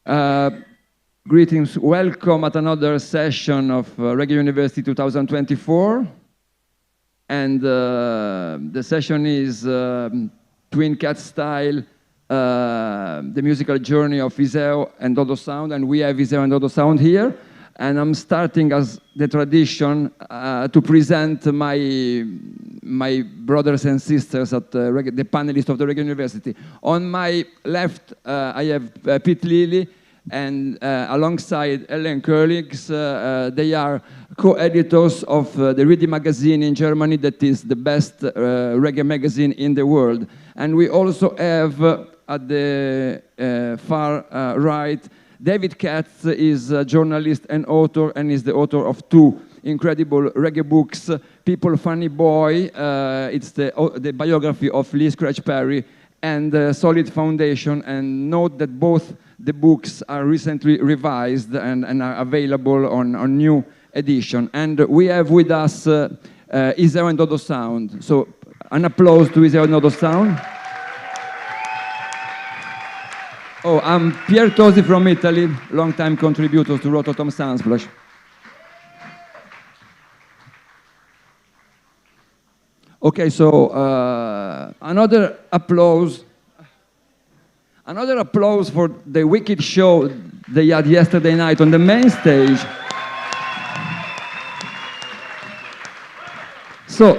Uh, Greetings, welcome at another session of Reggae University 2024. And the session is Twin Cat Style, the musical journey of ISEO and DODOSOUND, and we have ISEO and DODOSOUND here. And I'm starting as the tradition to present my brothers and sisters at the panelists of the Reggae University. On my left, I have Pete Lilly, and alongside Ellen Curlix, they are co-editors of the Ready magazine in Germany, that is the best reggae magazine in the world. And we also have at the far right, David Katz is a journalist and author, and is the author of two incredible reggae books, People Funny Boy, it's the biography of Lee Scratch Perry, and Solid Foundation. And note that both the books are recently revised and are available on new edition. And we have with us ISEO and DODOSOUND. So an applause to ISEO and DODOSOUND. Oh, I'm Pier Tosi from Italy, long-time contributor to Rototom Sunsplash. Okay, so another applause for the wicked show they had yesterday night on the main stage. So,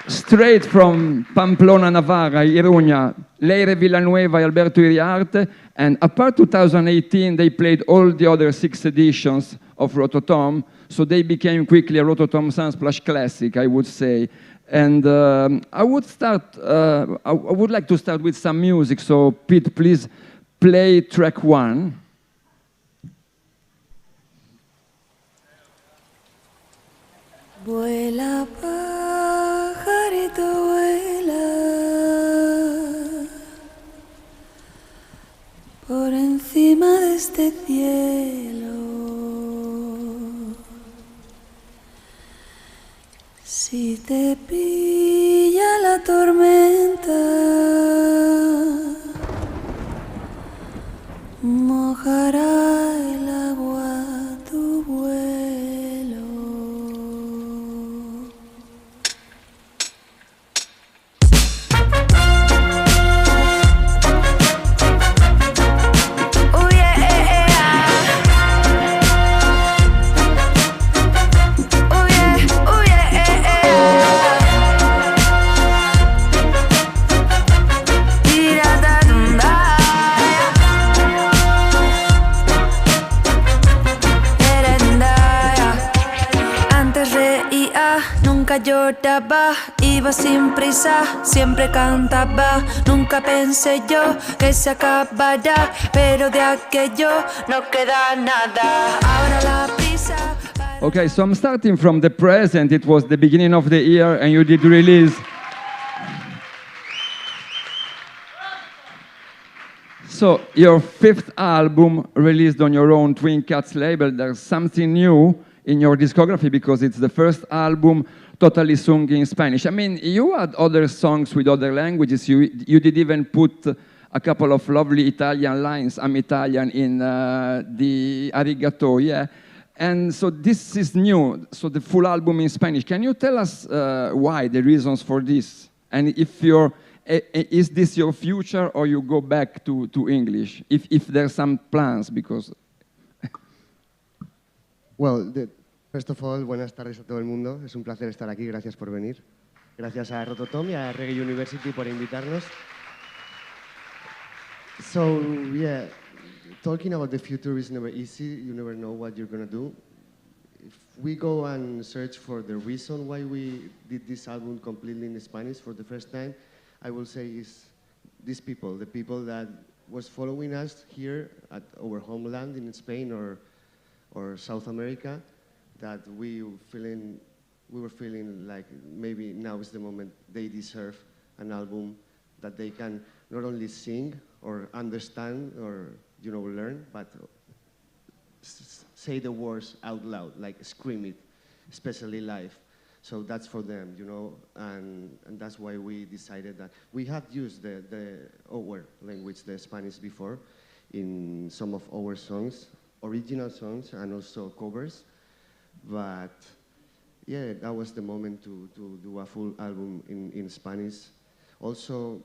straight from Pamplona, Navarra, Iruña, Leire Villanueva, Alberto Iriarte, and apart 2018, they played all the other 6 editions of Rototom, so they became quickly a Rototom Sunsplash classic, I would say. And I would like to start with some music, so Pete, please play track 1. Vuela, pajarito, vuela por encima de este cielo. Si te pilla la tormenta, mojará el agua tu vuelo. Lloraba, iba sin prisa, siempre cantaba. Nunca pensé yo que se acabará, pero de aquello no queda nada. Ahora la prisa. Okay, so I'm starting from the present. It was the beginning of the year, and you did release. So your 5th album released on your own Twin Cats label. There's something new in your discography because it's the first album totally sung in Spanish. I mean, you had other songs with other languages. You did even put a couple of lovely Italian lines, I'm Italian, in the Arigato, yeah? And so this is new, so the full album in Spanish. Can you tell us why, the reasons for this? And if is this your future, or you go back to English? If there's some plans, because... Well, first of all, buenas tardes a todo el mundo. Es un placer estar aquí. Gracias por venir. Gracias a Rototom y a Reggae University por invitarnos. So, yeah, talking about the future is never easy. You never know what you're going to do. If we go and search for the reason why we did this album completely in Spanish for the first time, I will say is these people, the people that was following us here at our homeland in Spain or South America, that we were feeling like maybe now is the moment they deserve an album that they can not only sing or understand or learn, but say the words out loud, like scream it, especially live. So that's for them, and that's why we decided that we had used our language, the Spanish, before in some of our songs, original songs and also covers. But yeah, that was the moment to do a full album in Spanish. Also,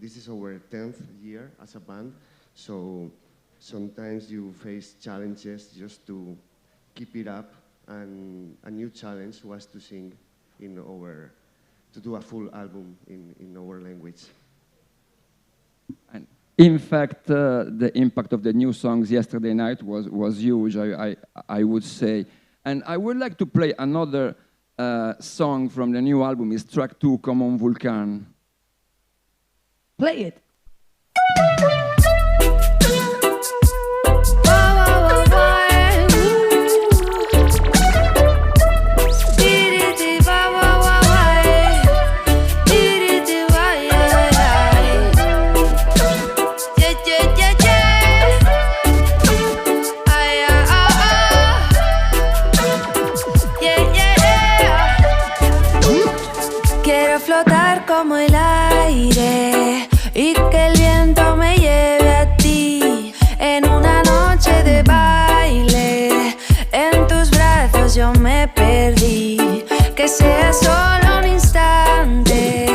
this is our 10th year as a band, so sometimes you face challenges just to keep it up, and a new challenge was to do a full album in our language. And in fact, the impact of the new songs yesterday night was huge, I would say. And I would like to play another song from the new album. It's track 2, Come on Vulcan. Play it. Quiero flotar como el aire y que el viento me lleve a ti en una noche de baile. En tus brazos yo me perdí, que sea solo un instante,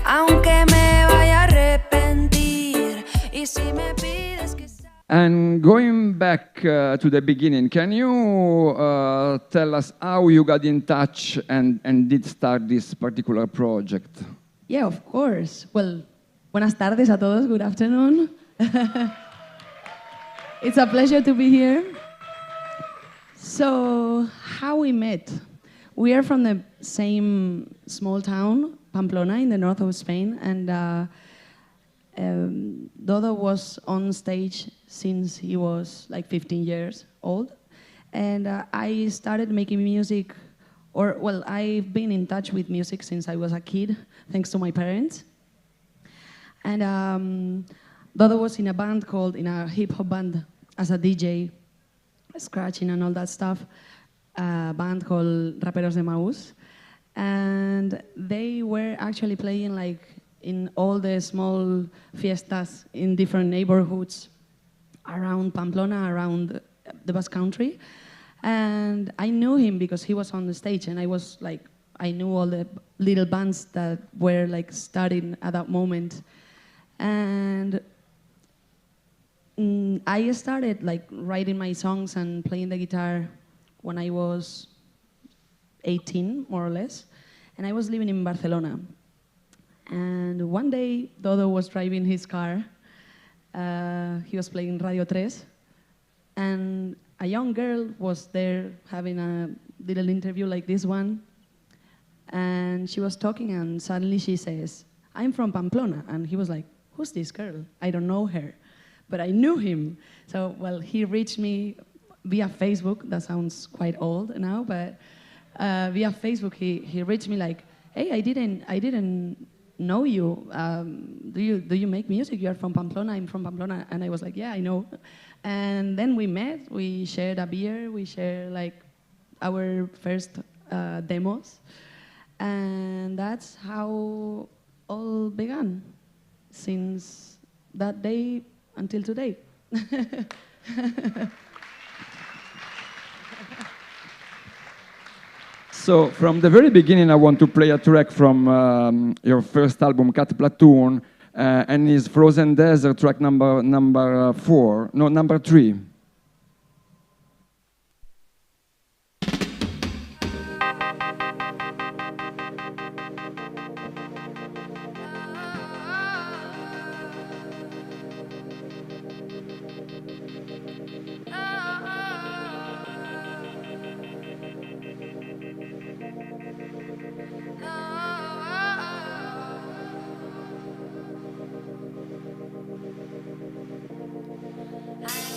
aunque me vaya a arrepentir. Y si me pides que... And going back to the beginning, can you tell us how you got in touch and did start this particular project? Yeah, of course. Well, buenas tardes a todos. Good afternoon. It's a pleasure to be here. So, how we met? We are from the same small town, Pamplona, in the north of Spain, and Dodo was on stage since he was like 15 years old, and I started making music, I've been in touch with music since I was a kid, thanks to my parents. And Dodo was in a hip-hop band as a DJ, scratching and all that stuff, a band called Raperos de Maús, and they were actually playing like in all the small fiestas in different neighborhoods around Pamplona, around the Basque country. And I knew him because he was on the stage, and I knew all the little bands that were like starting at that moment. And I started like writing my songs and playing the guitar when I was 18, more or less, and I was living in Barcelona. And one day, Dodo was driving his car. He was playing Radio 3, and a young girl was there having a little interview like this one. And she was talking, and suddenly she says, "I'm from Pamplona." And he was like, "Who's this girl? I don't know her." But I knew him. So, well, he reached me via Facebook. That sounds quite old now, but via Facebook, he reached me like, "Hey, I didn't know you. Do you make music? You are from Pamplona. I'm from Pamplona." And I was like, "Yeah, I know." And then we met. We shared a beer. We shared like our first demos, and that's how all began. Since that day until today. So from the very beginning, I want to play a track from your first album, Cat Platoon, and it's Frozen Desert, track number 3.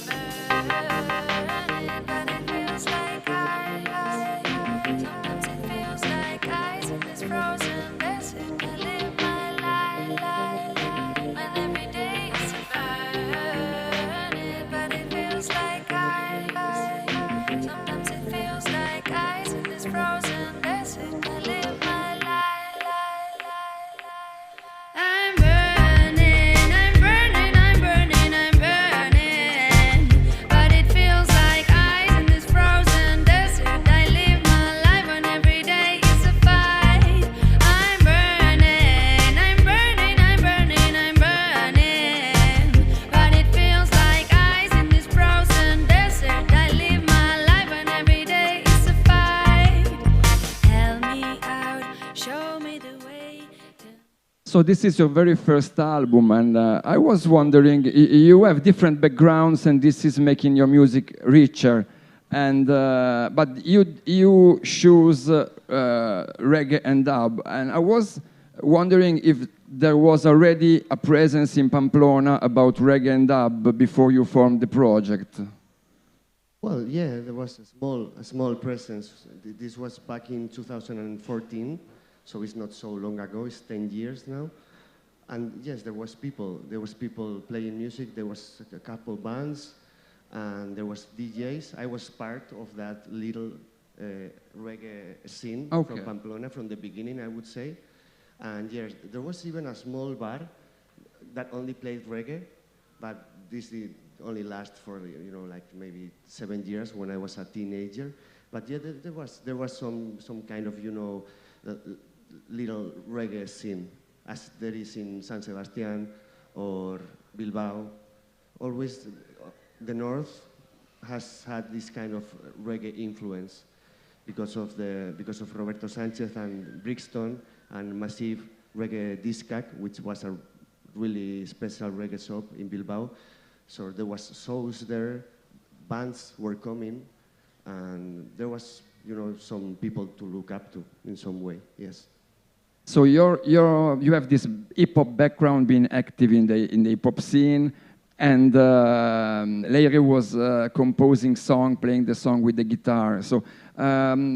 I'm So this is your very first album, and I was wondering, you have different backgrounds, and this is making your music richer. And but you choose reggae and dub, and I was wondering if there was already a presence in Pamplona about reggae and dub before you formed the project. Well, yeah, there was a small presence. This was back in 2014, so it's not so long ago. It's 10 years now. And yes, there was people playing music. There was a couple bands, and there was DJs. I was part of that little reggae scene from Pamplona from the beginning, I would say. And yes, there was even a small bar that only played reggae, but this did only last for, you know, like maybe 7 years when I was a teenager. But yeah, there was some kind of, you know, little reggae scene, as there is in San Sebastián or Bilbao. Always the north has had this kind of reggae influence because of Roberto Sanchez and Brixton and Massive Reggae Discac, which was a really special reggae shop in Bilbao. So there was shows there, bands were coming, and there was, you know, some people to look up to in some way. Yes. So you have this hip hop background, being active in the hip hop scene, and Lyrical was composing song, playing the song with the guitar. So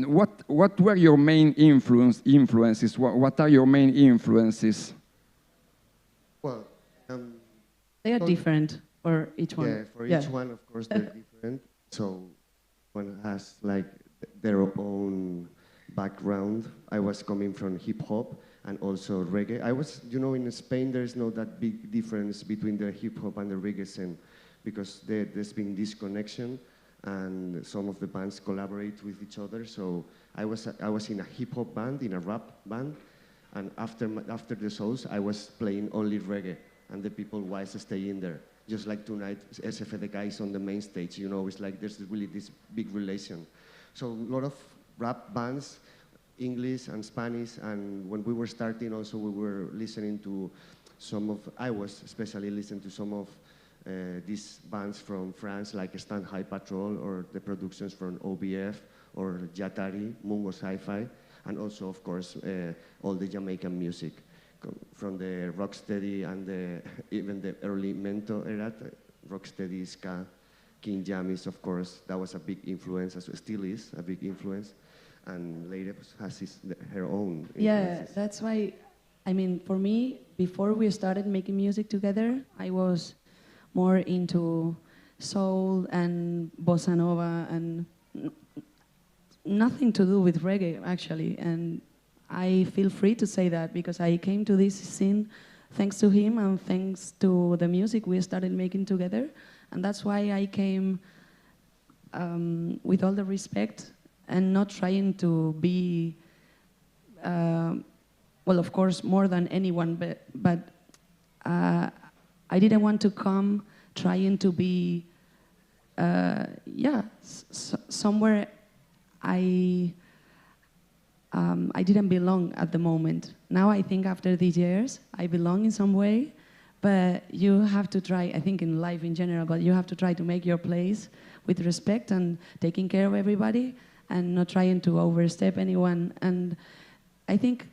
what were your main influences? What are your main influences? Well, they are different for each one. Yeah, for each one, of course, they're different. So one has like their own background. I was coming from hip hop and also reggae. I was, you know, in Spain, there's no that big difference between the hip hop and the reggae scene because there's been this connection and some of the bands collaborate with each other. So I was in a hip hop band, in a rap band, and after the shows, I was playing only reggae, and the people was staying there. Just like tonight, SFDK is on the main stage. You know, it's like there's really this big relation. So a lot of rap bands, English and Spanish, and when we were starting, also we were listening to I was especially listening to some of these bands from France, like Stand High Patrol, or the productions from OBF, or Jatari, Mungo Sci-Fi, and also, of course, all the Jamaican music, from the rocksteady and even the early Mento era, rocksteady, ska, King Jammys, of course, that was a big influence, still is a big influence, and later has her own influences. Yeah, that's why, I mean, for me, before we started making music together, I was more into soul and bossa nova and nothing to do with reggae, actually. And I feel free to say that because I came to this scene thanks to him and thanks to the music we started making together. And that's why I came with all the respect and not trying to be, well, of course, more than anyone, but I didn't want to come trying to be, somewhere I didn't belong at the moment. Now I think after these years, I belong in some way, but you have to try, I think in life in general, but you have to try to make your place with respect and taking care of everybody and not trying to overstep anyone. And I think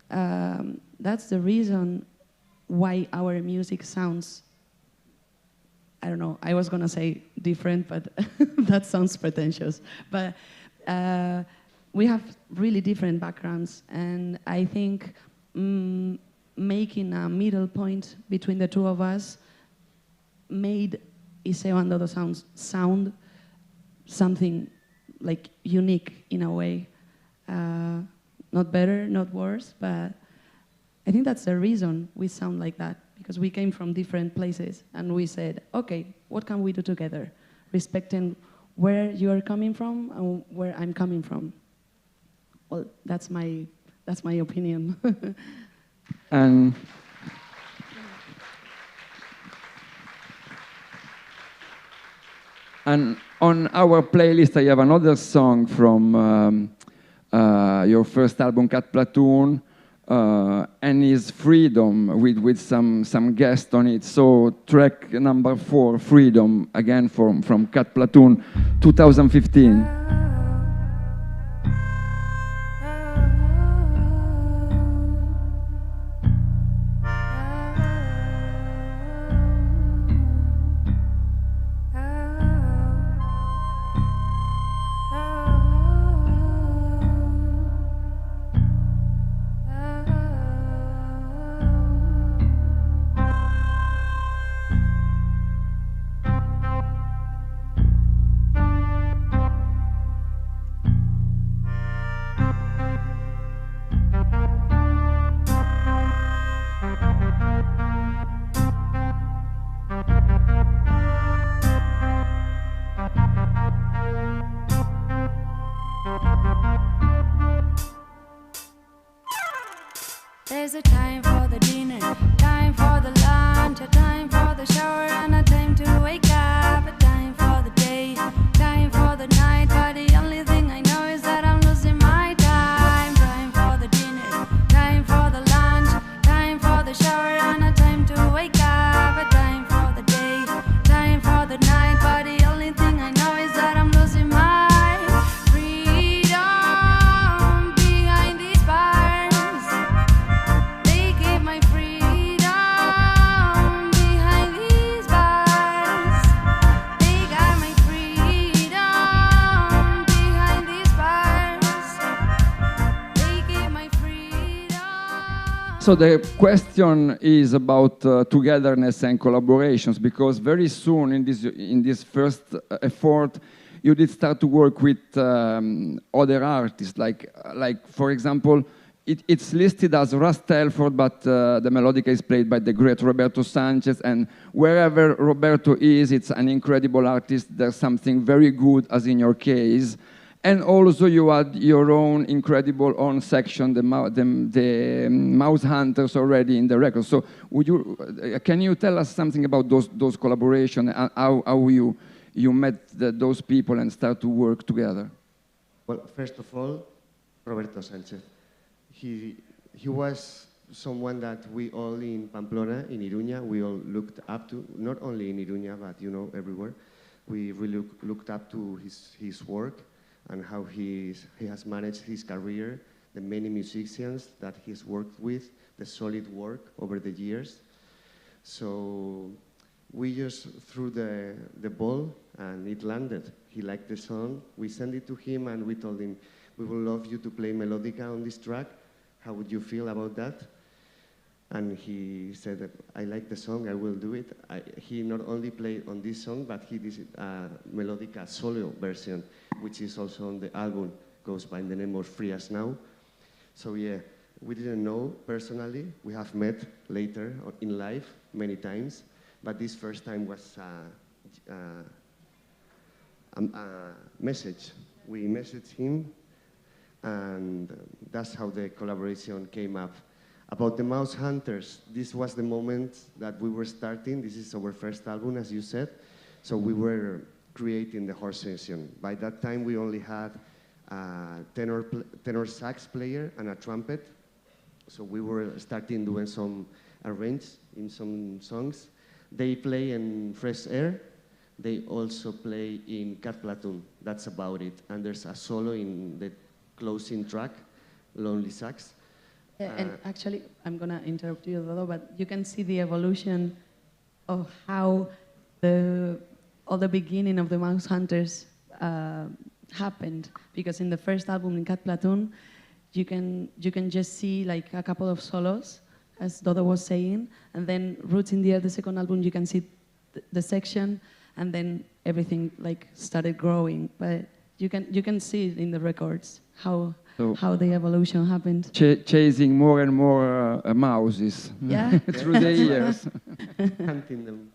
that's the reason why our music sounds, I don't know, I was gonna say different, but that sounds pretentious. But we have really different backgrounds, and I think making a middle point between the two of us made ISEO and DODOSOUND sound something like unique in a way. Not better, not worse, but I think that's the reason we sound like that, because we came from different places and we said, okay, what can we do together? Respecting where you are coming from and where I'm coming from. Well, that's my opinion. And on our playlist, I have another song from your first album, Cat Platoon. and his Freedom with some guest on it. So track number 4, Freedom, again from Cat Platoon, 2015. There's a time for the dinner, time for the lunch, a time for the shower, and a time to wake up, a time for the day, time for the night. But the only thing I know is that I'm losing my time. Time for the dinner, time for the lunch, time for the shower, and a time to wake up, a time for the day, time for the night. But the only thing I know is that I'm losing my freedom behind these bars. They keep my freedom behind these bars. They got my freedom behind these bars. They keep my freedom. So the question is about togetherness and collaborations, because very soon in this first effort, you did start to work with other artists, like for example, it's listed as Russ Telford, but the melodica is played by the great Roberto Sanchez, and wherever Roberto is, it's an incredible artist. There's something very good, as in your case. And also you had your own incredible own section, the Mouse Hunters, already in the record. So can you tell us something about those collaborations, and how you met those people and start to work together? Well, first of all, Roberto Sanchez. He was someone that we all in Pamplona, in Iruña, we all looked up to, not only in Iruña, but everywhere. We really looked up to his work and how he has managed his career, the many musicians that he's worked with, the solid work over the years. So we just threw the ball and it landed. He liked the song. We sent it to him and we told him, we would love you to play melodica on this track. How would you feel about that? And he said, I like the song, I will do it. He not only played on this song, but he did a melodica solo version, which is also on the album, goes by the name of Free As Now. So yeah, we didn't know personally. We have met later in life many times, but this first time was a message. We messaged him, and that's how the collaboration came up. About the Mouse Hunters, this was the moment that we were starting. This is our first album, as you said. So we were creating the horse section. By that time, we only had a tenor sax player and a trumpet. So we were starting doing some arrange in some songs. They play in Fresh Air. They also play in Cat Platoon. That's about it. And there's a solo in the closing track, Lonely Sax. Yeah, and actually, I'm gonna interrupt you, Dodo, but you can see the evolution of how all the beginning of the Mouse Hunters happened. Because in the first album, in Cat Platoon, you can just see like a couple of solos, as Dodo was saying, and then Roots in the Air, the second album, you can see the section, and then everything like started growing. But you can see it in the records how the evolution happened. Chasing more and more mouses through the years. Hunting them.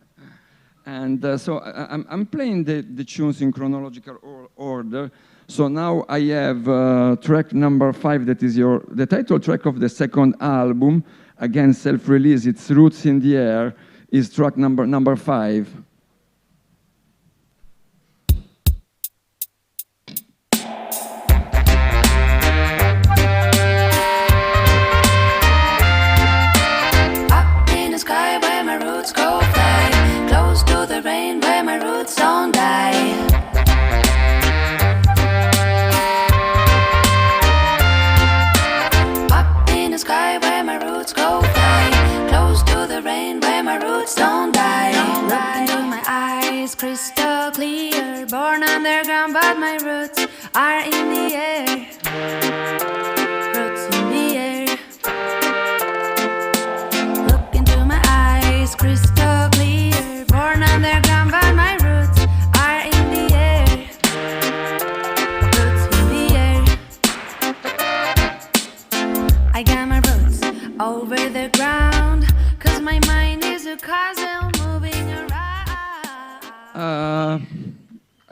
And so I'm playing the tunes in chronological order. So now I have track number 5, that is the title track of the second album. Again, self-release, it's Roots in the Air, is track number 5. where my roots go fly. Close to the rain where my roots don't die. Up in the sky where my roots go fly. Close to the rain where my roots don't die. Look into my eyes, crystal clear. Born underground but my roots are in the air. Roots in the air. Look into my eyes, crystal clear. Born underground but my roots are in the air. Roots in the air. I got my roots over the ground, 'cause my mind is a castle moving around.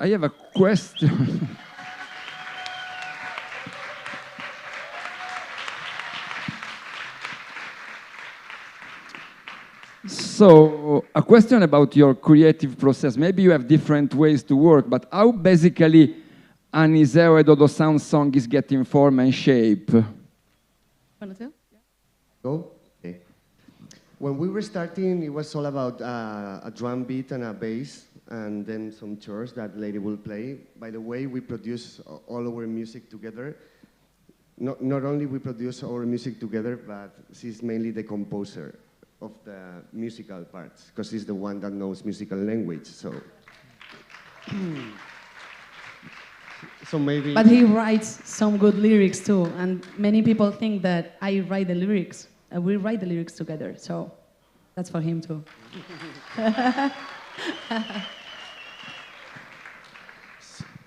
I have a question. So, a question about your creative process. Maybe you have different ways to work, but how basically an ISEO DODOSOUND song is getting form and shape? Go? Okay. When we were starting, it was all about a drum beat and a bass, and then some chords that lady will play. By the way, we produce all our music together. Not only we produce our music together, but she's mainly the composer of the musical parts, because he's the one that knows musical language. So, so maybe. But he writes some good lyrics too, and many people think that I write the lyrics. We write the lyrics together, so that's for him too.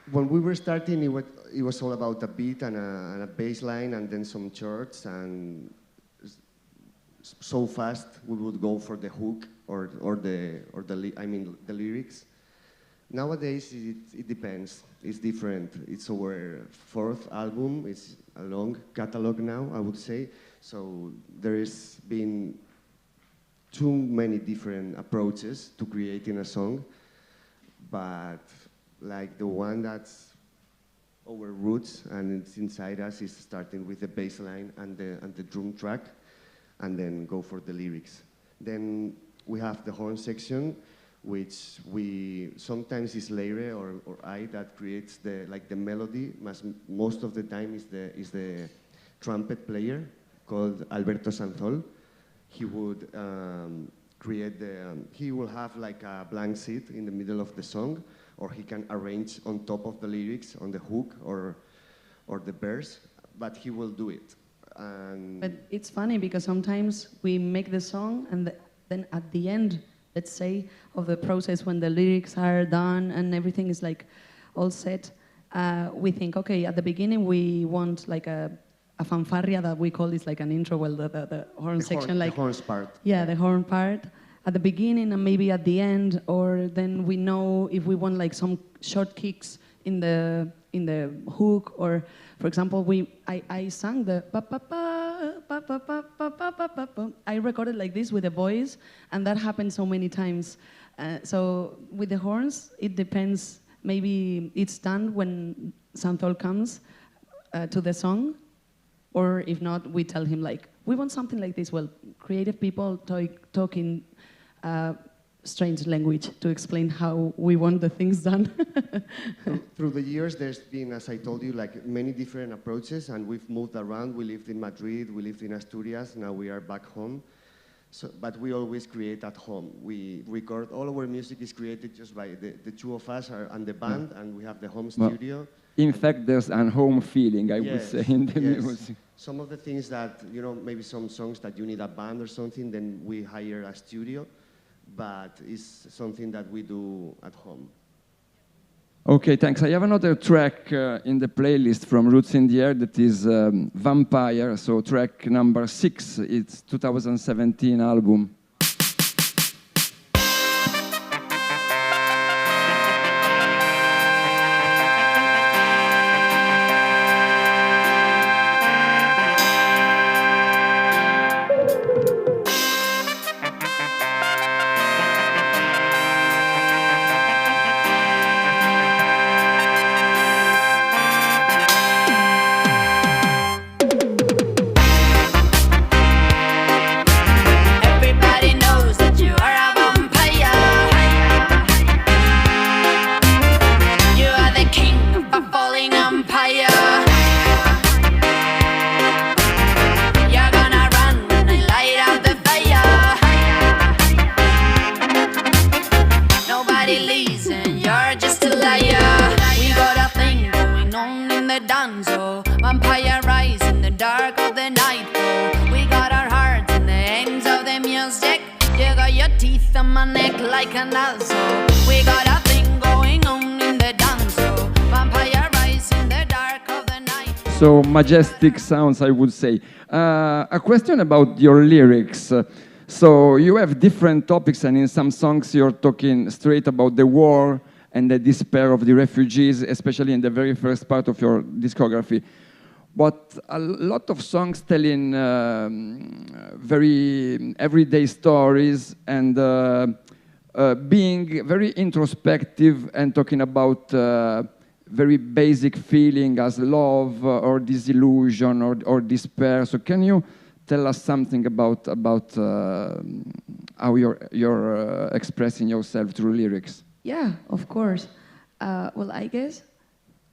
When we were starting, it was all about a beat and a bass line, and then some chords, and so fast we would go for the hook or the lyrics. Nowadays it depends. It's different. It's our fourth album. It's a long catalog now, I would say. So there has been too many different approaches to creating a song, but like the one that's our roots and it's inside us is starting with the bass line and the drum track, and then go for the lyrics. Then we have the horn section, which sometimes is Leire or I that creates the melody. Most of the time is the trumpet player called Alberto Sanzol. He would he will have like a blank sheet in the middle of the song, or he can arrange on top of the lyrics on the hook or the verse, but he will do it. But it's funny because sometimes we make the song and then at the end, let's say, of the process when the lyrics are done and everything is like all set, we think, okay, at the beginning we want like a fanfarria that we call this like an intro, well, the horn section. The horns part. Yeah, the horn part at the beginning and maybe at the end, or then we know if we want like some short kicks in the hook, or for example, I sang the pa pa pa pa pa pa pa pa pa pa pa. I recorded like this with a voice, and that happened so many times. So with the horns, it depends. Maybe it's done when Santhol comes to the song, or if not, we tell him like, we want something like this. Well, creative people talk in strange language to explain how we want the things done. Through the years, there's been, as I told you, like many different approaches, and we've moved around. We lived in Madrid, we lived in Asturias, now we are back home. So, but we always create at home. We record, all our music is created just by the two of us and the band, and we have the home studio. In fact, there's a home feeling, I would say, in the music. Some of the things that, maybe some songs that you need a band or something, then we hire a studio, but it's something that we do at home. Okay, thanks. I have another track in the playlist from Roots in the Air that is Vampire, so track number 6. It's 2017 album. Everybody on my neck like an also. We got a thing going on in the dance. Vampire rise in the dark of the night. So majestic sounds, I would say. A question about your lyrics. So you have different topics, and in some songs you're talking straight about the war and the despair of the refugees, especially in the very first part of your discography. But a lot of songs telling very everyday stories and being very introspective and talking about very basic feeling as love or disillusion or despair. So can you tell us something about how you're expressing yourself through lyrics? Yeah, of course. Well, I guess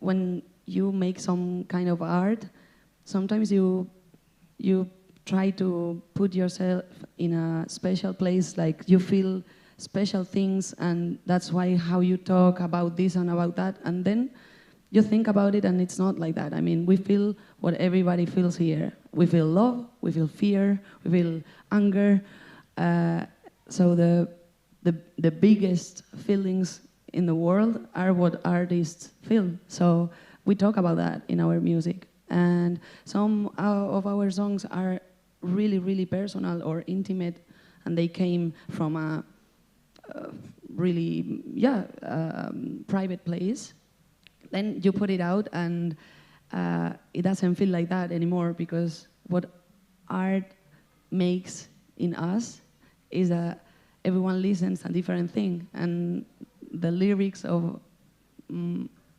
when you make some kind of art, sometimes you try to put yourself in a special place, like you feel special things, and that's why how you talk about this and about that, and then you think about it and it's not like that. I mean, we feel what everybody feels here. We feel love, we feel fear, we feel anger. So the biggest feelings in the world are what artists feel. So we talk about that in our music. And some of our songs are really, really personal or intimate, and they came from a really, private place. Then you put it out, and it doesn't feel like that anymore, because what art makes in us is that everyone listens a different thing, and the lyrics of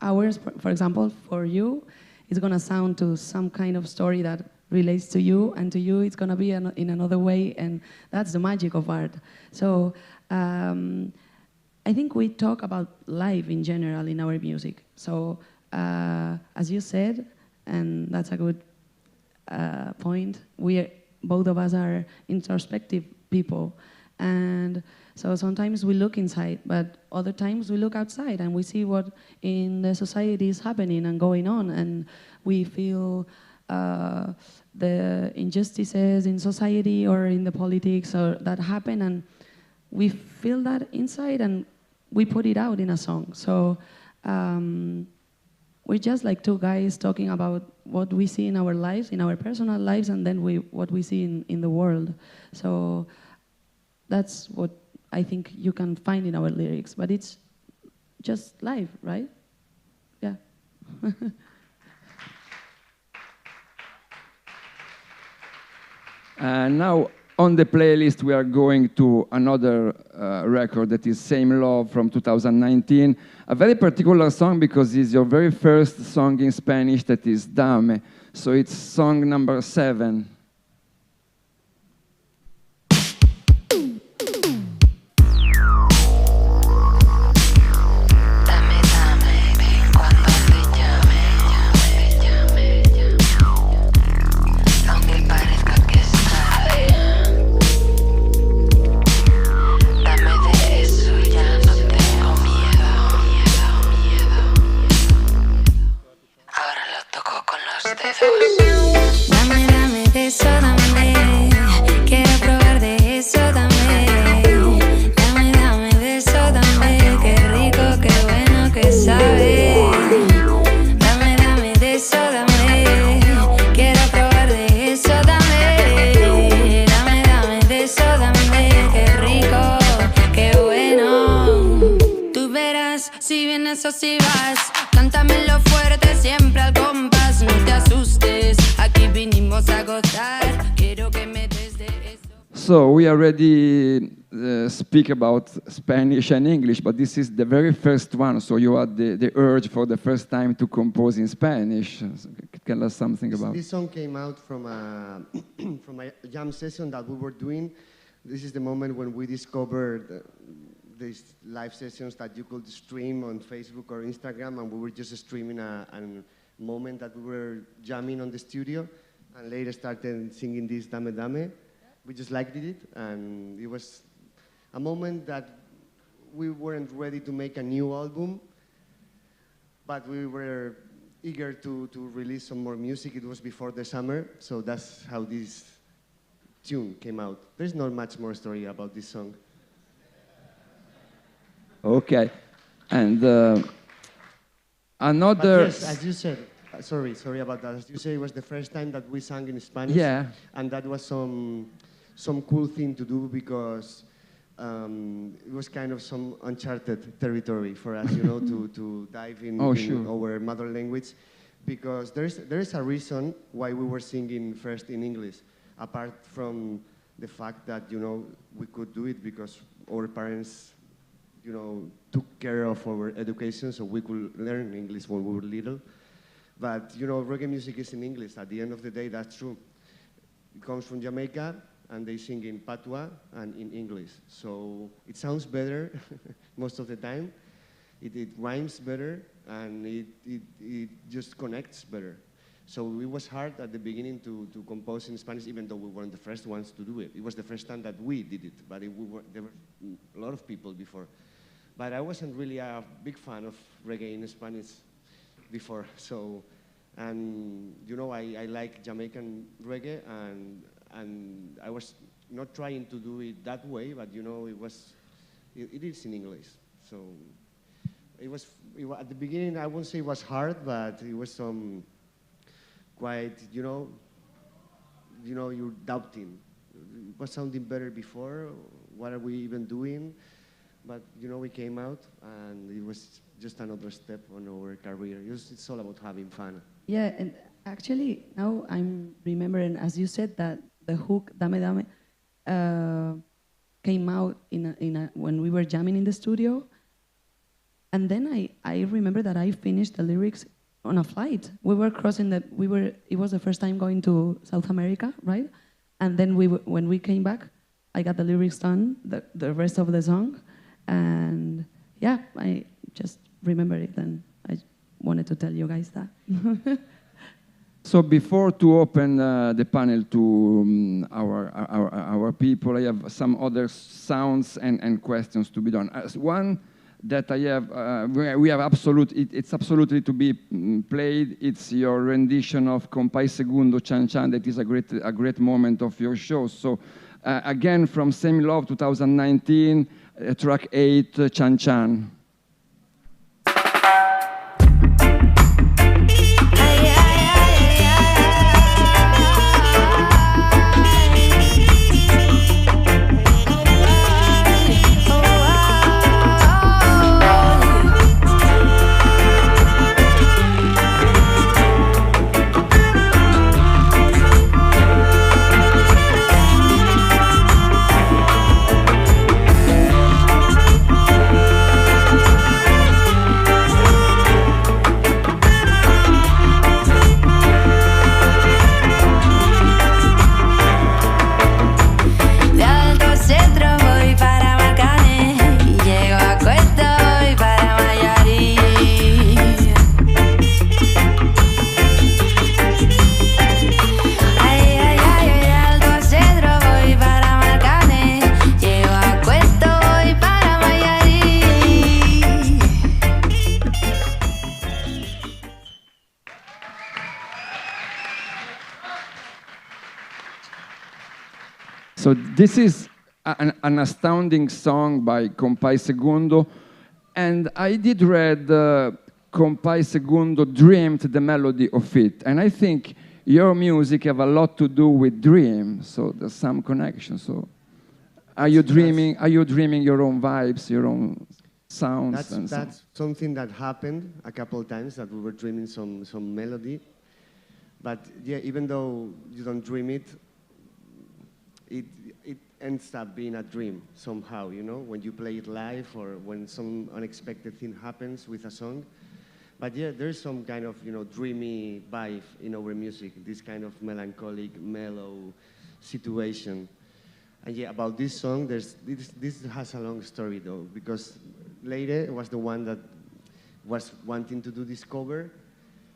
ours, for example, for you, it's gonna sound to some kind of story that relates to you, and to you it's gonna be in another way, and that's the magic of art. So I think we talk about life in general in our music. So as you said, and that's a good point, both of us are introspective people, and so sometimes we look inside, but other times we look outside and we see what in the society is happening and going on, and we feel the injustices in society or in the politics or that happen, and we feel that inside and we put it out in a song. So we're just like two guys talking about what we see in our lives, in our personal lives, and then what we see in the world. So that's what I think you can find in our lyrics, but it's just life, right? Yeah. Now, on the playlist, we are going to another record that is Same Love from 2019. A very particular song because it's your very first song in Spanish that is Dame. So it's song number 7. Dame, dame de eso, dame. Quiero probar de eso, dame. Dame, dame de eso, dame. Qué rico, qué bueno que sabe. Dame, dame de eso, dame. Quiero probar de eso, dame. Dame, dame de eso, dame. Qué rico, qué bueno. Tú verás si vienes o si vas. Cántamelo fuerte, siempre al compás. No te asustes, aquí vinimos a gozar. Quiero que me des de eso. So we already speak about Spanish and English, but this is the very first one. So you had the urge for the first time to compose in Spanish. So tell us something about. This song came out from a from a jam session that we were doing. This is the moment when we discovered these live sessions that you could stream on Facebook or Instagram, and we were just streaming a moment that we were jamming on the studio, and later started singing this Dame Dame. We just liked it, and it was a moment that we weren't ready to make a new album, but we were eager to release some more music. It was before the summer, so that's how this tune came out. There's not much more story about this song. Okay. And But another... yes, as you said, sorry about that. As you say, it was the first time that we sang in Spanish. Yeah. And that was some cool thing to do because it was kind of some uncharted territory for us, to dive in, Oh, in sure. our mother language. Because there is a reason why we were singing first in English, apart from the fact that, we could do it because our parents, took care of our education so we could learn English when we were little. But, reggae music is in English. At the end of the day, that's true. It comes from Jamaica, and they sing in Patois and in English. So it sounds better most of the time. It rhymes better, and it just connects better. So it was hard at the beginning to compose in Spanish, even though we weren't the first ones to do it. It was the first time that we did it, but there were a lot of people before. But I wasn't really a big fan of reggae in Spanish before. So, and I like Jamaican reggae, and I was not trying to do it that way, but it is in English. So it was at the beginning. I won't say it was hard, but it was some quite, you're doubting. It was sounding better before. What are we even doing? But we came out, and it was just another step on our career. It's all about having fun. Yeah, and actually now I'm remembering, as you said, that the hook "Dame Dame" came out when we were jamming in the studio, and then I remember that I finished the lyrics on a flight. We were crossing it was the first time going to South America, right? And then when we came back, I got the lyrics done, the rest of the song, and yeah, I just remember it, and I wanted to tell you guys that. So before to open the panel to our people, I have some other sounds and questions to be done. As one that I have, we have it's absolutely to be played. It's your rendition of Compay Segundo Chan Chan. That is a great moment of your show. So again, from Same Love 2019, track 8, Chan Chan. So this is an astounding song by Compay Segundo, and I did read Compay Segundo dreamed the melody of it, and I think your music have a lot to do with dream, so there's some connection. So are you dreaming your own vibes, your own sounds? That's something that happened a couple of times, that we were dreaming some melody. But yeah, even though you don't dream it, it ends up being a dream somehow, when you play it live or when some unexpected thing happens with a song. But yeah, there's some kind of, dreamy vibe in our music, this kind of melancholic, mellow situation. And yeah, about this song, this has a long story though, because Leire was the one that was wanting to do this cover.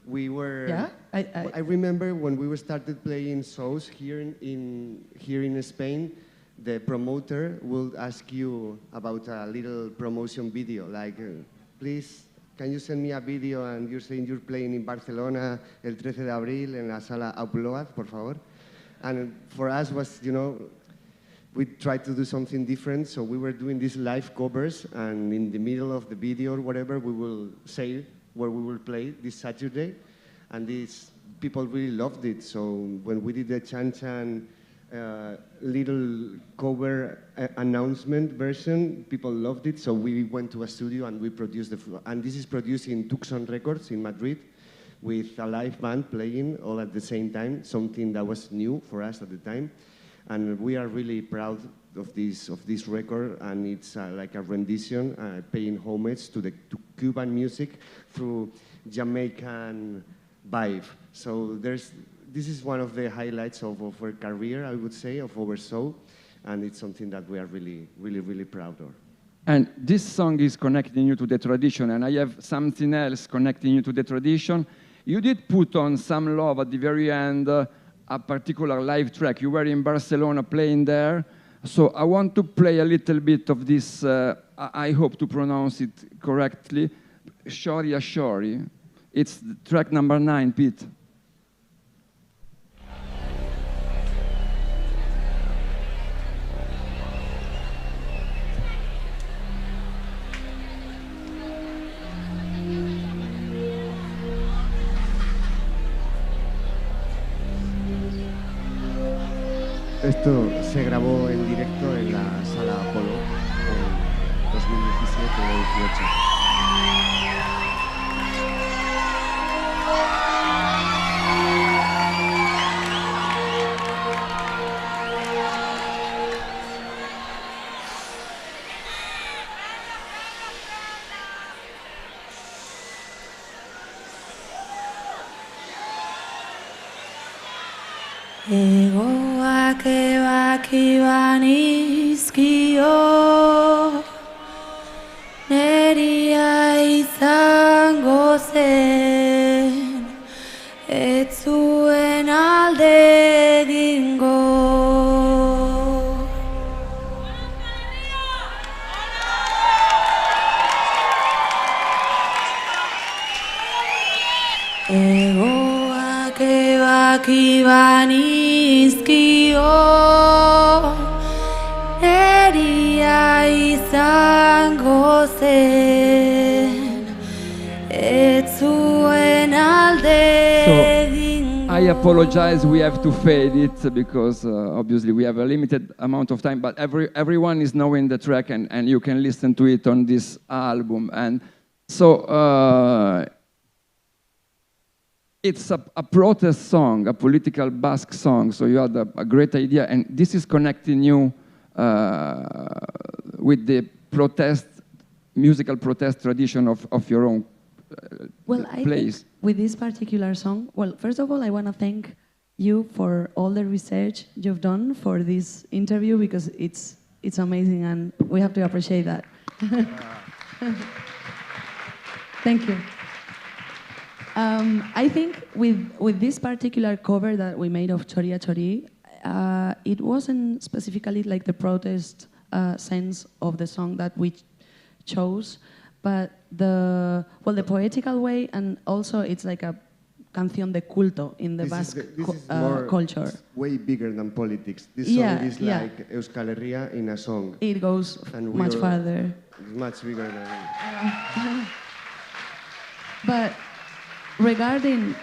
We were. Yeah, I remember when we started playing shows here in Spain, the promoter will ask you about a little promotion video, like, please, can you send me a video and you're saying you're playing in Barcelona el 13 de abril en la sala Upload, por favor. And for us was, we tried to do something different. So we were doing these live covers, and in the middle of the video or whatever, we will say where we will play this Saturday. And these people really loved it. So when we did the Chan Chan little cover announcement version, people loved it. So we went to a studio and we produced and this is produced in Tucson Records in Madrid, with a live band playing all at the same time, something that was new for us at the time. And we are really proud of this record, and it's like a rendition, paying homage to Cuban music through Jamaican vibe. So this is one of the highlights of our career, I would say, of our show, and it's something that we are really, really, really proud of. And this song is connecting you to the tradition, and I have something else connecting you to the tradition. You did put on Some Love at the very end, a particular live track. You were in Barcelona playing there. So I want to play a little bit of this, I hope to pronounce it correctly, Shori Ashori. It's track number 9, Pete. Esto se grabó en directo en la Sala Apolo en 2017 o 2018. Egoak ebakiban izkio, neria izango zen, ez zuen alde egingo. Egoak ebakiban izkio, neria izango zen, ez zuen alde egingo. I apologize, we have to fade it because obviously we have a limited amount of time, but everyone is knowing the track and you can listen to it on this album. And so it's a protest song, a political Basque song, so you had a great idea, and this is connecting you with the musical protest tradition of your own I place. think with this particular song, well, first of all, I want to thank you for all the research you've done for this interview, because it's amazing and we have to appreciate that. Thank you. I think with this particular cover that we made of Choria Chori, it wasn't specifically like the protest sense of the song that we chose, but the poetical way, and also it's like a canción de culto in the Basque culture. It's way bigger than politics. This song is like Euskal Herria in a song. It goes much farther. It's much bigger than But regarding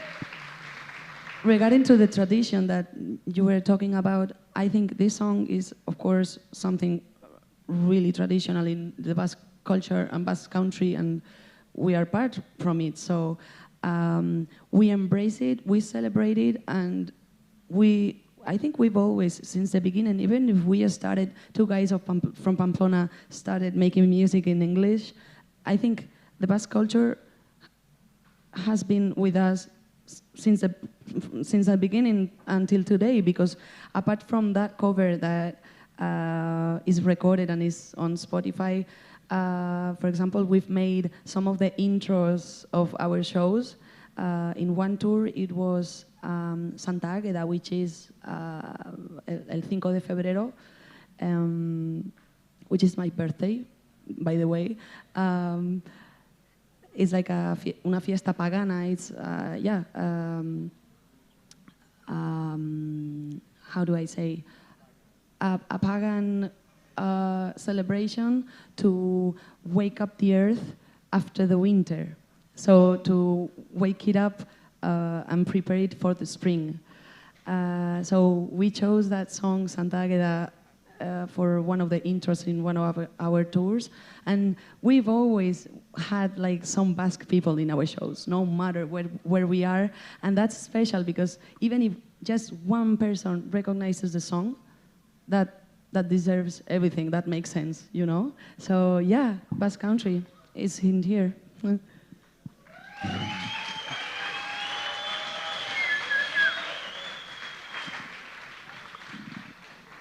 to the tradition that you were talking about, I think this song is, of course, something really traditional in the Basque culture and Basque country, and we are part from it. So we embrace it, we celebrate it, and I think we've always, since the beginning, even if we started, two guys from Pamplona started making music in English, I think the Basque culture has been with us since the beginning until today, because apart from that cover that is recorded and is on Spotify, for example, we've made some of the intros of our shows. In one tour, it was Santa Águeda, which is el 5 de febrero, which is my birthday, by the way. It's like una fiesta pagana. It's how do I say? a pagan celebration to wake up the earth after the winter. So to wake it up and prepare it for the spring. So we chose that song, Santa Agueda, for one of the intros in one of our tours. And we've always had like some Basque people in our shows, no matter where we are. And that's special because even if just one person recognizes the song, that deserves everything, that makes sense, you know? So yeah, Basque Country is in here.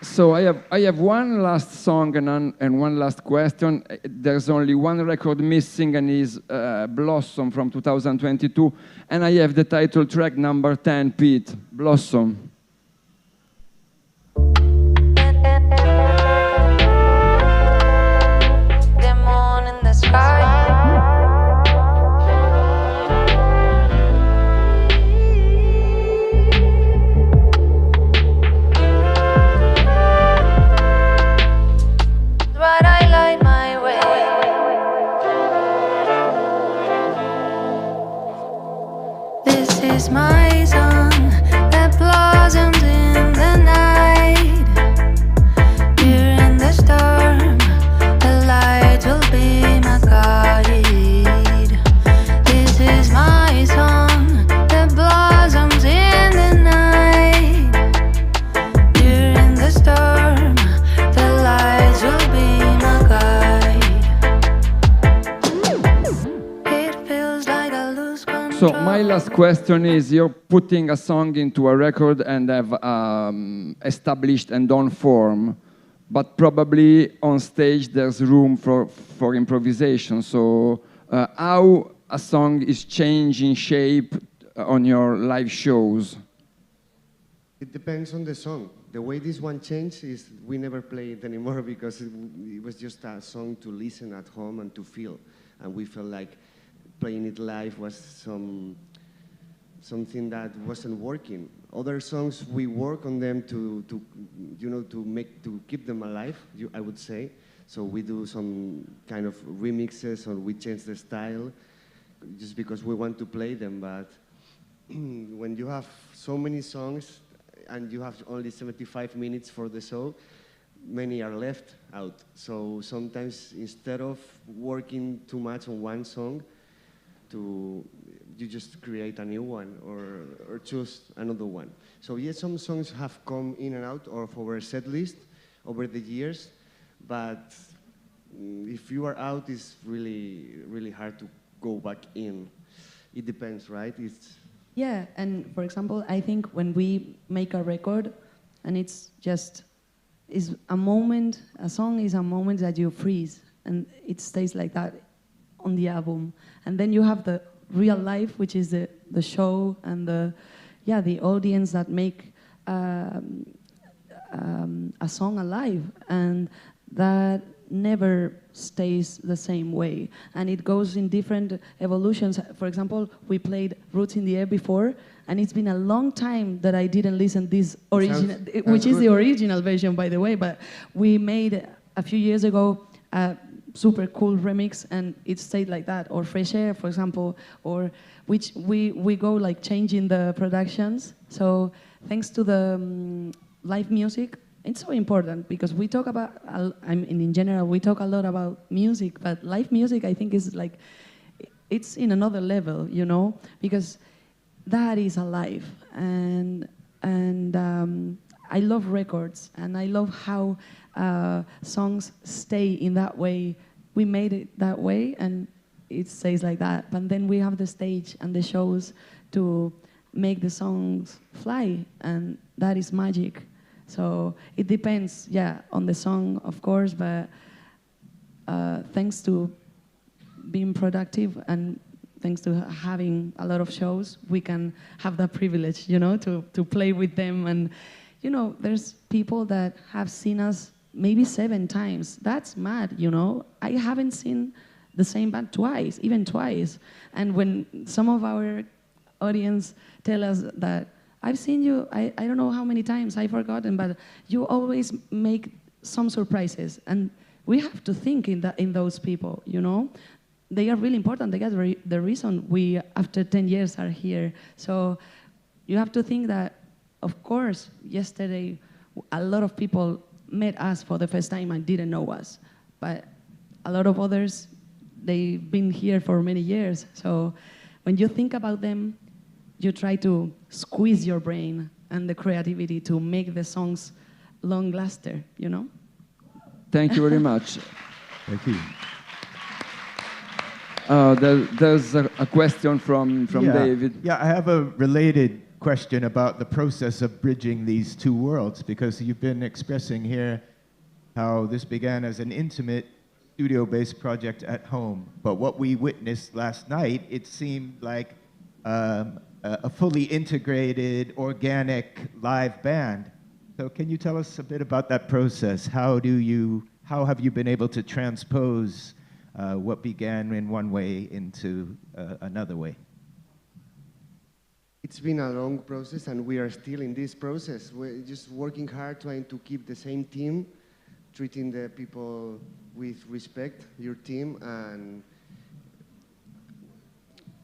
So I have one last song and one last question. There's only one record missing, and is Blossom from 2022. And I have the title track number 10, Pete, Blossom. The moon in the sky. But I light my way. This is my song that blossoms in the night. During the storm, the light will be my guide. This is my song that blossoms in the night. During the storm, the lights will be my guide. It feels like I lose control. So my last question is, you're putting a song into a record and have established and done form, but probably on stage there's room for improvisation. So how a song is changing shape on your live shows? It depends on the song. The way this one changed is we never play it anymore because it was just a song to listen at home and to feel. And we felt like playing it live was something that wasn't working. Other songs, we work on them to keep them alive, I would say. So we do some kind of remixes, or we change the style just because we want to play them. But when you have so many songs and you have only 75 minutes for the show, many are left out. So sometimes instead of working too much on one song, you just create a new one or choose another one. So yes, some songs have come in and out of our set list over the years, but if you are out, it's really, really hard to go back in. It depends, right? Yeah, and for example, I think when we make a record, and is a moment, a song is a moment that you freeze, and it stays like that on the album. And then you have the real life, which is the show and the audience that make a song alive, and that never stays the same way, and it goes in different evolutions. For example, we played Roots in the Air before, and it's been a long time that I didn't listen this original, which is the original version, by the way, but we made a few years ago a super cool remix, and it stayed like that. Or Fresh Air, for example, or which we go like changing the productions. So thanks to the live music, it's so important because we talk about, in general, we talk a lot about music, but live music, I think, is like, it's in another level, you know, because that is alive. And I love records, and I love how songs stay in that way. We made it that way, and it stays like that. But then we have the stage and the shows to make the songs fly, and that is magic. So it depends, on the song, of course, but thanks to being productive and thanks to having a lot of shows, we can have that privilege, you know, to play with them. And, you know, there's people that have seen us maybe 7 times. That's mad, you know. I haven't seen the same band even twice. And when some of our audience tell us that I've seen you, I don't know how many times, I've forgotten, but you always make some surprises. And we have to think in those people, you know? They are really important. They are the reason we, after 10 years, are here. So you have to think that, of course, yesterday, a lot of people met us for the first time and didn't know us. But a lot of others, they've been here for many years. So when you think about them, you try to squeeze your brain and the creativity to make the songs long-lasting, you know? Thank you very much. Thank you. There's a question from David. Yeah, I have a related question about the process of bridging these two worlds, because you've been expressing here how this began as an intimate studio-based project at home. But what we witnessed last night, it seemed like a fully integrated, organic live band. So can you tell us a bit about that process? How have you been able to transpose what began in one way into another way? It's been a long process, and we are still in this process. We're just working hard, trying to keep the same team, treating the people with respect, your team, and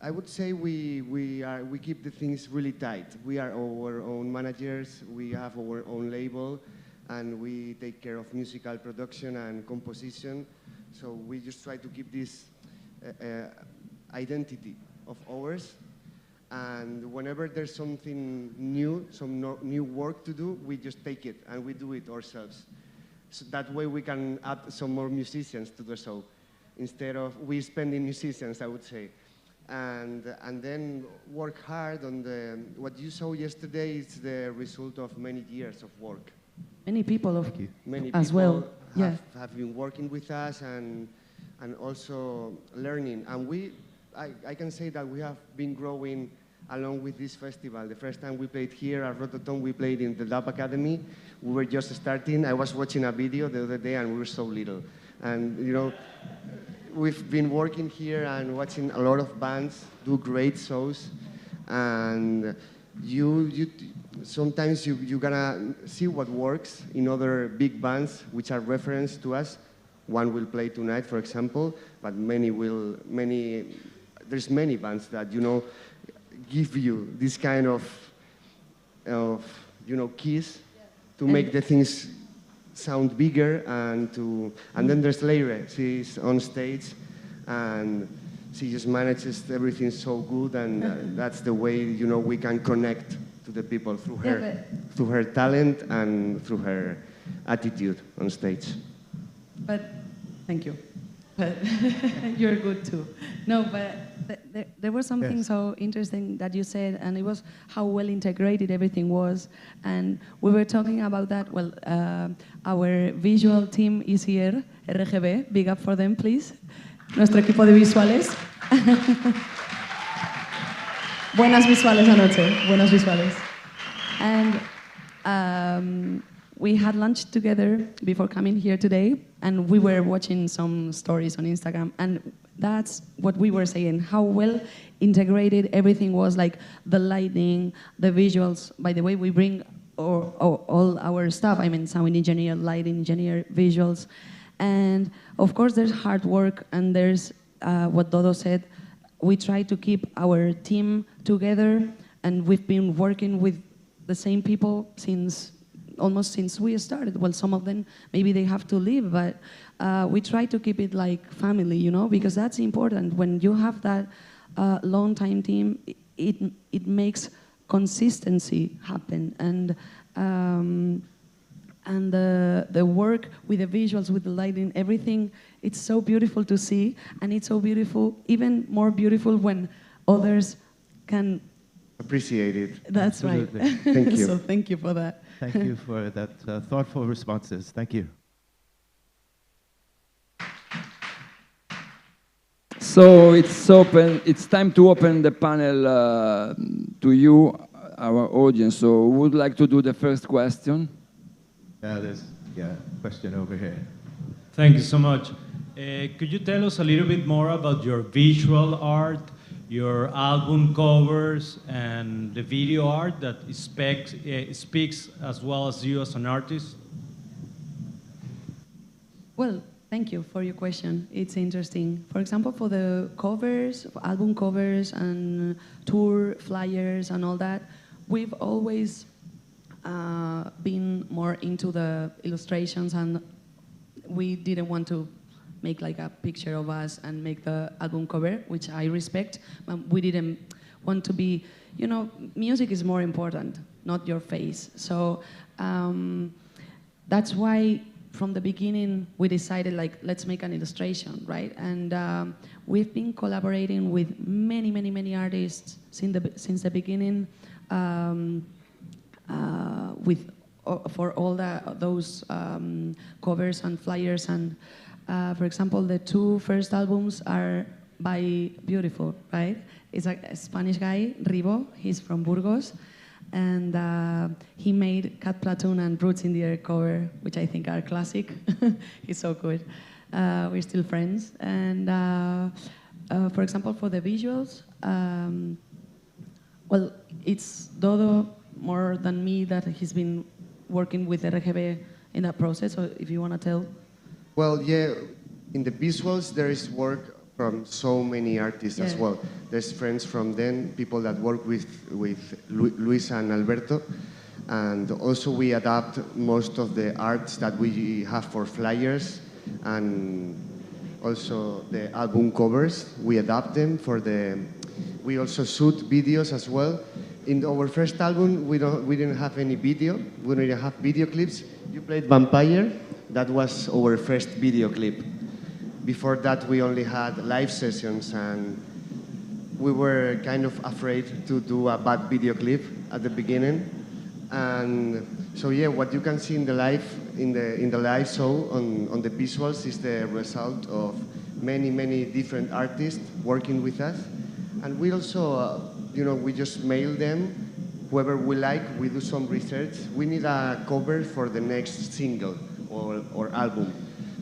I would say we keep the things really tight. We are our own managers, we have our own label, and we take care of musical production and composition. So we just try to keep this identity of ours. And whenever there's something new, new work to do, we just take it and we do it ourselves. So that way we can add some more musicians to the show, instead of we spending musicians, I would say. And then work hard on what you saw yesterday is the result of many years of work. Many people Many as people well. have been working with us and also learning. And I can say that we have been growing along with this festival. The first time we played here at Rototom, we played in the Dub Academy. We were just starting. I was watching a video the other day and we were so little. And you know, we've been working here and watching a lot of bands do great shows. And sometimes you're gonna see what works in other big bands which are reference to us. One will play tonight, for example, but there's many bands that, you know, give you this kind of you know, keys to make the things sound bigger and then there's Lyrical. She's on stage and she just manages everything so good, and that's the way, you know, we can connect to the people through her talent and through her attitude on stage. But thank you. But you're good too. No, but there was something so interesting that you said, and it was how well integrated everything was. And we were talking about that. Well, our visual team is here, RGB. Big up for them, please. Nuestro equipo de visuales. Buenas visuales anoche. Buenas visuales. And we had lunch together before coming here today, and we were watching some stories on Instagram, and that's what we were saying, how well integrated everything was, like the lighting, the visuals. By the way, we bring all our stuff, I mean, sound engineer, lighting engineer, visuals. And of course, there's hard work, and there's what Dodo said, we try to keep our team together, and we've been working with the same people almost since we started. Well, some of them, maybe they have to leave, but we try to keep it like family, you know, because that's important. When you have that long-time team, it makes consistency happen. And the work with the visuals, with the lighting, everything, it's so beautiful to see, and it's so beautiful, even more beautiful when others can appreciate it. That's Absolutely. right. Thank you. So thank you for that. Thank you for that thoughtful responses. Thank you. So it's time to open the panel to you, our audience. So who would like to do the first question? There's a question over here. Thank you so much. Could you tell us a little bit more about your visual art? your album covers and the video art that speaks as well as you as an artist? Well, thank you for your question. It's interesting. For example, for the covers, for album covers and tour flyers and all that, we've always been more into the illustrations, and we didn't want to make like a picture of us and make the album cover, which I respect. We didn't want to be, you know, music is more important, not your face. So that's why from the beginning we decided, like, let's make an illustration, right? And we've been collaborating with many artists since the beginning, for all those covers and flyers. And for example, the two first albums are by Beautiful, right? It's a Spanish guy, Ribo. He's from Burgos. And he made Cat Platoon and Roots in the Air cover, which I think are classic. He's so good. We're still friends. And for example, for the visuals, well, it's Dodo more than me that he's been working with RGB in that process. So if you want to tell. Well, yeah, in the visuals there is work from so many artists as well. There's friends from them, people that work with Luis and Alberto, and also we adapt most of the arts that we have for flyers and also the album covers. We adapt them for the. We also shoot videos as well. In our first album, we didn't have any video. We didn't have video clips. You played Vampire. That was our first video clip. Before that, we only had live sessions, and we were kind of afraid to do a bad video clip at the beginning. And so, yeah, what you can see in the live show on the visuals is the result of many different artists working with us. And we also, we just mail them whoever we like. We do some research. We need a cover for the next single or album.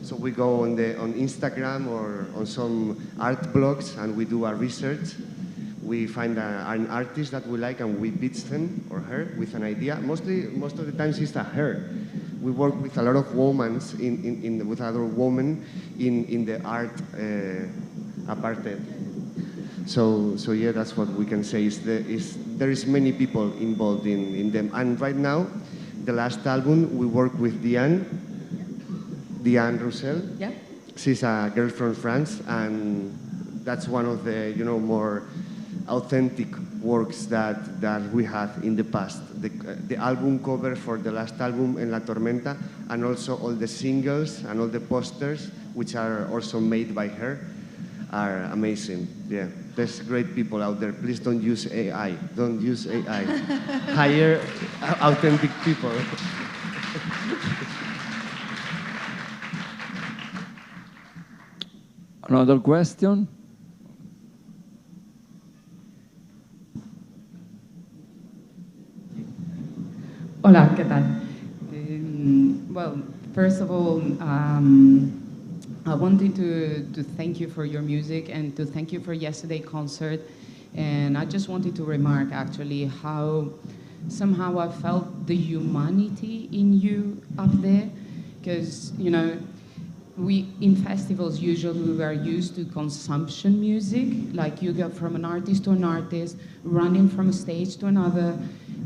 So we go on Instagram or on some art blogs and we do our research. We find an artist that we like and we pitch him or her with an idea. Most of the times it's a her. We work with a lot of women with other women in the art apartheid. So yeah, that's what we can say. There is many people involved in them. And right now, the last album we work with Diane Roussel. Yeah. She's a girl from France, and that's one of the more authentic works that we had in the past. The album cover for the last album, En La Tormenta, and also all the singles and all the posters, which are also made by her, are amazing. Yeah, there's great people out there. Please don't use AI. Don't use AI. Hire authentic people. Another question? Hola, ¿qué tal? Well, first of all, I wanted to thank you for your music and to thank you for yesterday's concert. And I just wanted to remark, actually, how somehow I felt the humanity in you up there. Because, we, in festivals, usually we are used to consumption music, like you go from an artist to an artist, running from a stage to another.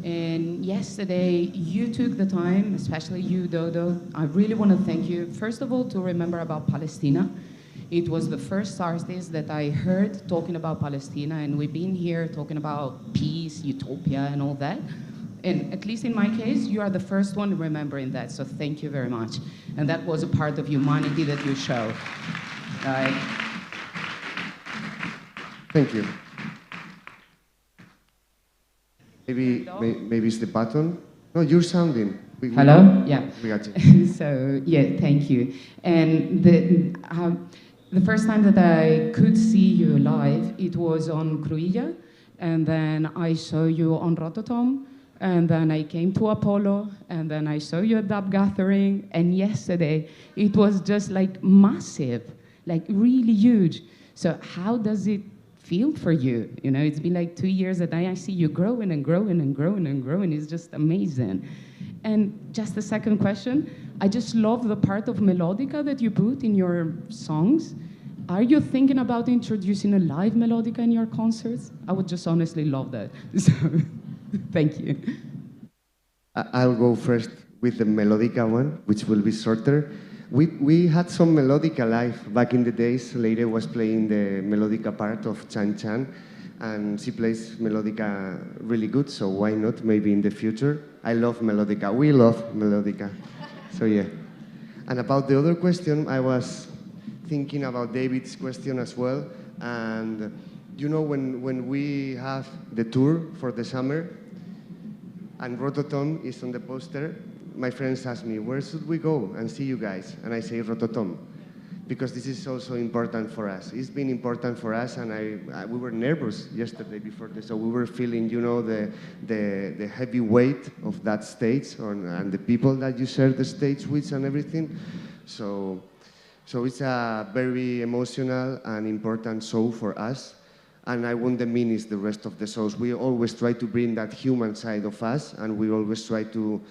And yesterday, you took the time, especially you, Dodo. I really want to thank you, first of all, to remember about Palestina. It was the first artist that I heard talking about Palestina, and we've been here talking about peace, utopia, and all that. And at least in my case, you are the first one remembering that, so thank you very much. And that was a part of humanity that you showed. Thank you. Maybe it's the button. No, you're sounding. Hello? Yeah. We got you. So, yeah, thank you. And the first time that I could see you live, it was on Cruilla, and then I saw you on Rototom, and then I came to Apollo, and then I saw you at Dub Gathering, and yesterday it was just like massive, like really huge. So how does it feel for you. You know, it's been like 2 years that I see you growing and growing and growing and growing. It's just amazing. And just the second question, I just love the part of melodica that you put in your songs. Are you thinking about introducing a live melodica in your concerts? I would just honestly love that. So, thank you. I'll go first with the melodica one, which will be shorter. We had some melodica live back in the days. Leire was playing the melodica part of Chan Chan, and she plays melodica really good, so why not, maybe in the future. I love melodica. We love melodica. So yeah. And about the other question, I was thinking about David's question as well. And you know, when we have the tour for the summer, and Rototom is on the poster, my friends ask me, where should we go and see you guys? And I say Rototom, because this is also important for us. It's been important for us, and we were nervous yesterday before this, so we were feeling, you know, the heavy weight of that stage and the people that you share the stage with and everything. So it's a very emotional and important show for us. And I won't diminish the rest of the shows. We always try to bring that human side of us, and we always try to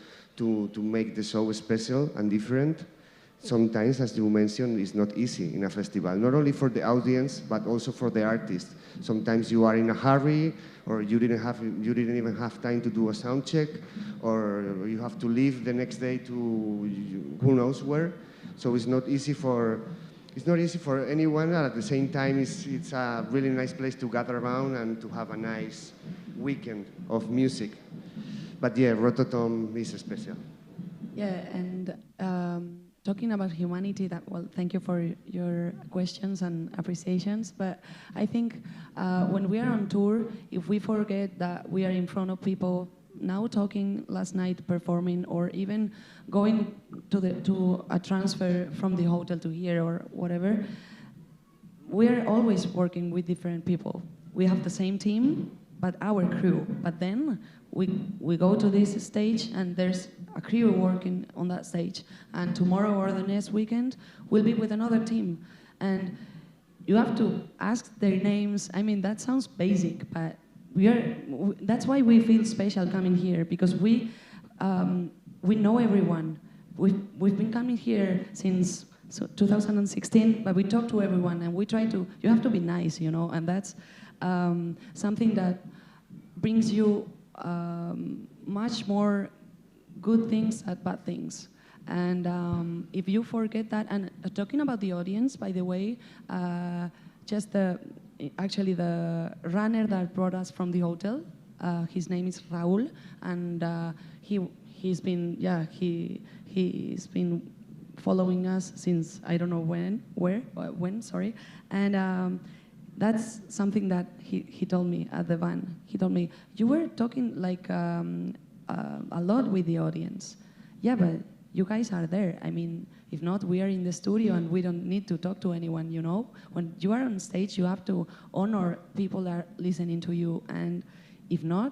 make the show special and different. Sometimes, as you mentioned, it's not easy in a festival, not only for the audience, but also for the artist. Sometimes you are in a hurry, or you didn't even have time to do a sound check, or you have to leave the next day to who knows where. So it's not easy for anyone, and at the same time, it's a really nice place to gather around and to have a nice weekend of music. But yeah, Rototom is special. Yeah, and talking about humanity, thank you for your questions and appreciations, but I think when we are on tour, if we forget that we are in front of people now talking, last night performing, or even going to a transfer from the hotel to here or whatever, we are always working with different people. We have the same team, but our crew. But then we go to this stage, and there's a crew working on that stage. And tomorrow or the next weekend, we'll be with another team. And you have to ask their names. I mean, that sounds basic, but that's why we feel special coming here, because we know everyone. We've been coming here since 2016, but we talk to everyone, and we try to. You have to be nice, you know, and that's something that brings you much more good things than bad things. And if you forget that, and talking about the audience, by the way, actually the runner that brought us from the hotel, his name is Raul, and he's been following us since I don't know when, and that's something that he told me at the van. He told me, you were talking like a lot with the audience. Yeah, but you guys are there. I mean, if not, we are in the studio and we don't need to talk to anyone, you know? When you are on stage, you have to honor people that are listening to you. And if not,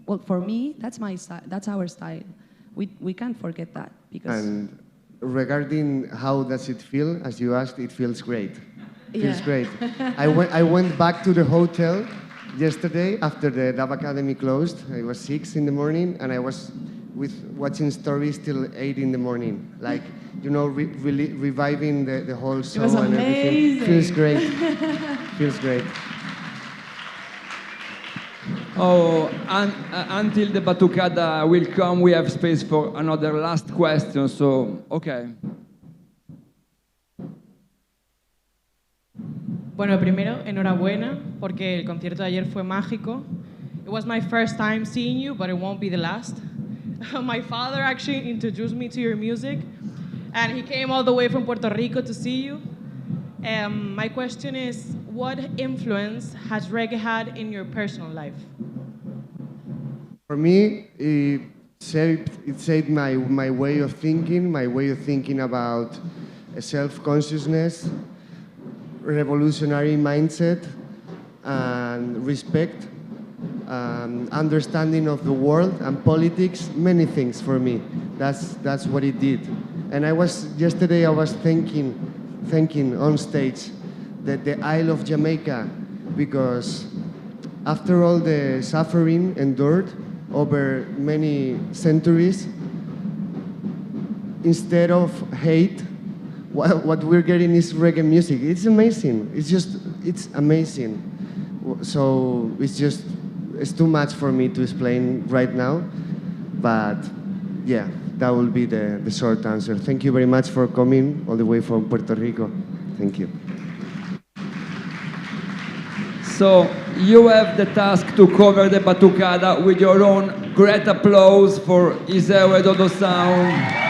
well, for me, that's my style. That's our style. We can't forget that. And regarding how does it feel, as you asked, it feels great. It feels great. I went back to the hotel yesterday after the Dub Academy closed. It was 6 in the morning, and I was watching stories till 8 in the morning. Like, you know, reviving the whole show. It was and amazing. Everything. Feels great. Feels great. Oh, and until the batucada will come, we have space for another last question, so, okay. Bueno, primero, enhorabuena, porque el concierto de ayer fue mágico. It was my first time seeing you, but it won't be the last. My father actually introduced me to your music, and he came all the way from Puerto Rico to see you. My question is, what influence has reggae had in your personal life? For me, it shaped my way of thinking about self-consciousness, revolutionary mindset, and respect, understanding of the world and politics, many things for me. That's what it did. And yesterday I was thinking on stage the Isle of Jamaica, because after all the suffering endured over many centuries, instead of hate, what we're getting is reggae music. It's amazing. It's amazing. So it's too much for me to explain right now, but yeah, that will be the short answer. Thank you very much for coming all the way from Puerto Rico. Thank you. So you have the task to cover the batucada with your own. Great applause for ISEO DODOSOUND.